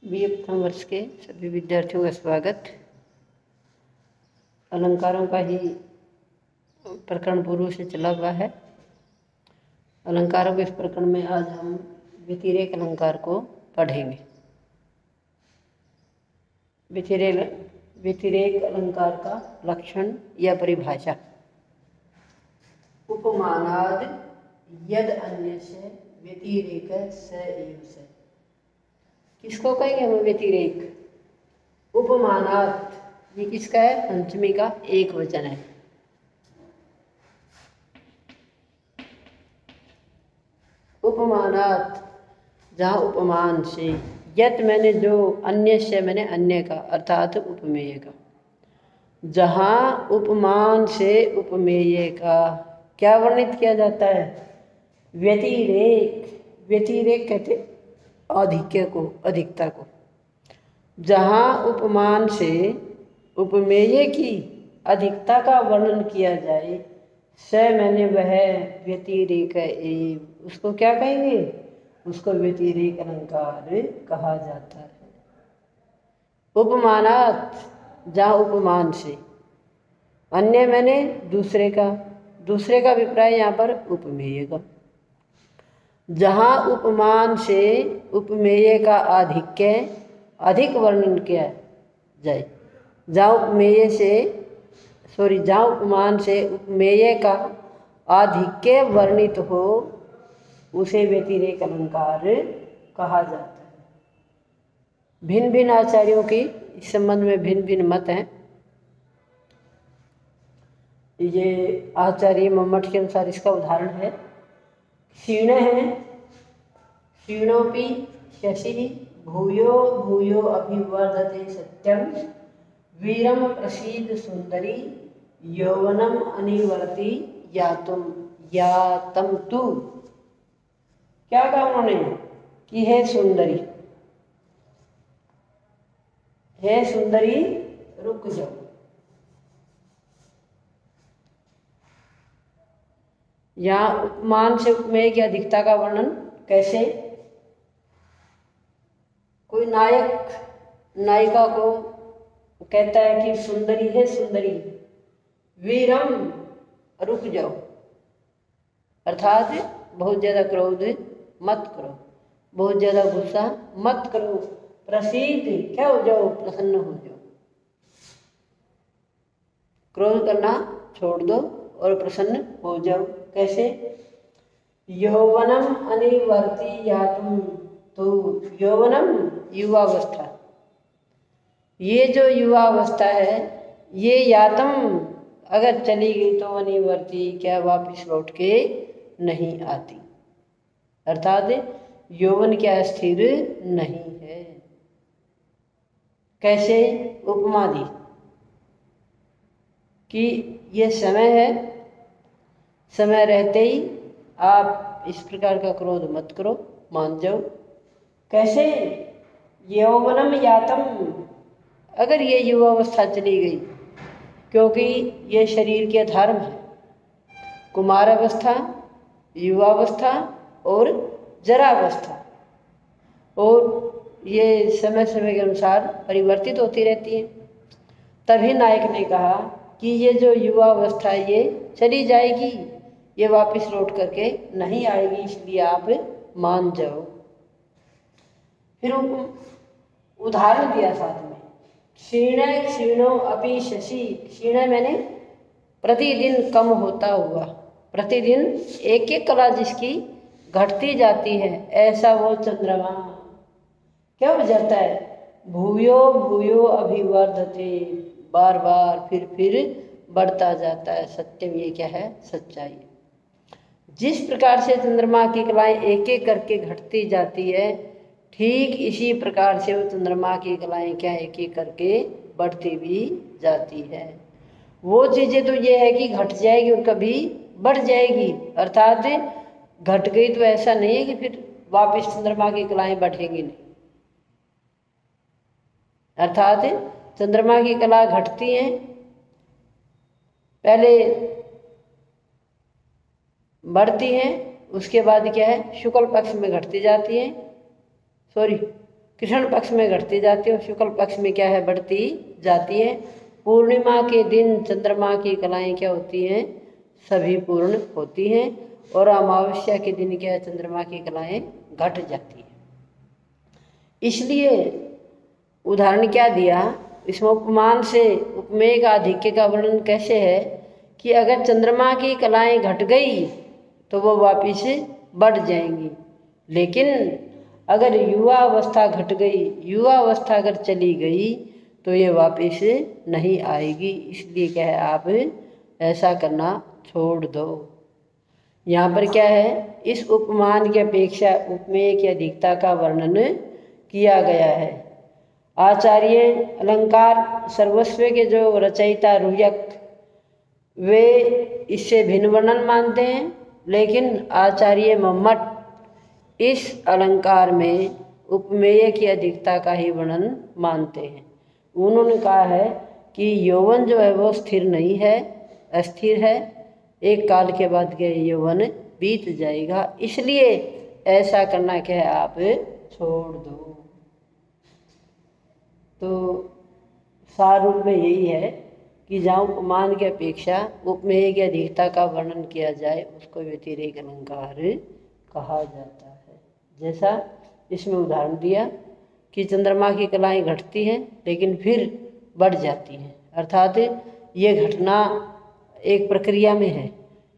BA प्रथम वर्ष के सभी विद्यार्थियों का स्वागत। अलंकारों का ही प्रकरण पूर्व से चला हुआ है। अलंकारों के इस प्रकरण में आज हम व्यतिरेक अलंकार को पढ़ेंगे। व्यतिरेक अलंकार का लक्षण या परिभाषा। उपमानाद यद अन्यस्य व्यतिरेक स एव स। किसको कहेंगे हम व्यतिरेक? उपमानात, ये किसका है? पंचमी का एक वचन है। उपमानात, जहाँ उपमान से, यत मैंने जो, अन्य से मैंने अन्य का, अर्थात उपमेय का। जहाँ उपमान से उपमेय का क्या वर्णित किया जाता है? व्यतिरेक। व्यतिरेक कहते आधिक्य को, अधिकता को। जहाँ उपमान से उपमेय की अधिकता का वर्णन किया जाए, स मैंने वह व्यतिरेक एव, उसको क्या कहेंगे? उसको व्यतिरेक अलंकार कहा जाता है। उपमानात, जहाँ उपमान से, अन्य मैंने दूसरे का, दूसरे का अभिप्राय यहाँ पर उपमेय का। जहाँ उपमान से उपमेय का आधिक्य, अधिक वर्णन किया जाए, जहाँ उपमेय से जहाँ उपमान से उपमेय का आधिक्य वर्णित हो, उसे व्यतिरेक अलंकार कहा जाता है। भिन्न भिन्न आचार्यों की इस संबंध में भिन्न भिन्न मत हैं। ये आचार्य मम्मट के अनुसार इसका उदाहरण है, क्षीण है, क्षीणोपि शशि भूयो भूयो अभिवर्धते सत्यम वीरम प्रसीद सुंदरी यौवनम अनिवर्ति यातम तु। क्या कहा उन्होंने? कि हे सुंदरी, हे सुंदरी रुक जाओ। यहाँ उपमान से उपमेय की अधिकता का वर्णन कैसे? कोई नायक नायिका को कहता है कि सुंदरी है सुंदरी, वीरम रुक जाओ, अर्थात बहुत ज़्यादा क्रोध मत करो, बहुत ज़्यादा गुस्सा मत करो, प्रसीद क्या हो जाओ, प्रसन्न हो जाओ। क्रोध करना छोड़ दो और प्रसन्न हो जाओ। कैसे? यौवनम अनिवर्ति यातुम। तो यौवनम युवावस्था, ये जो युवावस्था है, ये यातम अगर चली गई तो अनिवर्ति क्या वापस लौट के नहीं आती, अर्थात यौवन क्या स्थिर नहीं है। कैसे? उपमा दी कि ये समय है, समय रहते ही आप इस प्रकार का क्रोध मत करो, मान जाओ। कैसे? यौवनम यातम, अगर ये युवावस्था चली गई, क्योंकि ये शरीर के धर्म है, कुमारावस्था, युवावस्था और जरावस्था, और ये समय समय के अनुसार परिवर्तित होती रहती हैं। तभी नायक ने कहा कि ये जो युवावस्था ये चली जाएगी, ये वापस लौट करके नहीं आएगी, इसलिए आप मान जाओ। फिर उदाहरण दिया साथ में, क्षीण क्षीणो अपि शशि। क्षीण मैंने प्रतिदिन कम होता हुआ, प्रतिदिन एक एक कला जिसकी घटती जाती है, ऐसा वो चंद्रमा क्या हो जाता है? भूयो भूयो अभिवर्धते, बार बार फिर बढ़ता जाता है। सत्यम, ये क्या है? सच्चाई। जिस प्रकार से चंद्रमा की कलाएं एक एक करके घटती जाती है, ठीक इसी प्रकार से वो चंद्रमा की कलाएं क्या एक एक करके बढ़ती भी जाती है। वो चीज़ें तो ये है कि घट जाएगी और कभी बढ़ जाएगी, अर्थात घट गई तो ऐसा नहीं है कि फिर वापस चंद्रमा की कलाएं बढ़ेंगी नहीं, अर्थात चंद्रमा की कला घटती हैं, पहले बढ़ती हैं, उसके बाद क्या है? शुक्ल पक्ष में घटती जाती हैं, कृष्ण पक्ष में घटती जाती है और शुक्ल पक्ष में क्या है, बढ़ती जाती है। पूर्णिमा के दिन चंद्रमा की कलाएं क्या होती हैं, सभी पूर्ण होती हैं और अमावस्या के दिन क्या है, चंद्रमा की कलाएं घट जाती हैं। इसलिए उदाहरण क्या दिया इसमें, उपमान से उपमेय का आधिक्य का वर्णन कैसे है कि अगर चंद्रमा की कलाएं घट गई तो वो वापिस बढ़ जाएंगी, लेकिन अगर युवा अवस्था घट गई, युवा अवस्था अगर चली गई तो ये वापिस नहीं आएगी। इसलिए क्या है, आप ऐसा करना छोड़ दो। यहाँ पर क्या है, इस उपमान की अपेक्षा उपमेय की अधिकता का वर्णन किया गया है। आचार्य अलंकार सर्वस्व के जो रचयिता रुयक वे इससे भिन्न वर्णन मानते हैं, लेकिन आचार्य मम्मट इस अलंकार में उपमेय की अधिकता का ही वर्णन मानते हैं। उन्होंने कहा है कि यौवन जो है वो स्थिर नहीं है, अस्थिर है, एक काल के बाद के यौवन बीत जाएगा, इसलिए ऐसा करना क्या है, आप छोड़ दो। तो सार रूप में यही है कि जहाँ उपमान की अपेक्षा उपमेय की अधिकता का वर्णन किया जाए उसको व्यतिरेक अलंकार कहा जाता है। जैसा इसमें उदाहरण दिया कि चंद्रमा की कलाएं घटती हैं लेकिन फिर बढ़ जाती हैं, अर्थात ये घटना एक प्रक्रिया में है,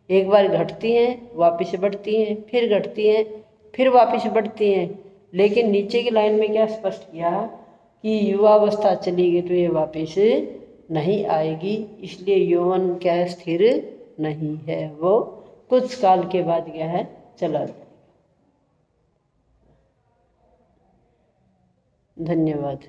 एक बार घटती हैं वापस बढ़ती हैं, फिर घटती हैं फिर वापस बढ़ती हैं। लेकिन नीचे की लाइन में क्या स्पष्ट किया कि युवावस्था चली गई तो ये वापस नहीं आएगी, इसलिए यौवन क्या है, स्थिर नहीं है, वो कुछ काल के बाद क्या है, चला जाएगा। धन्यवाद।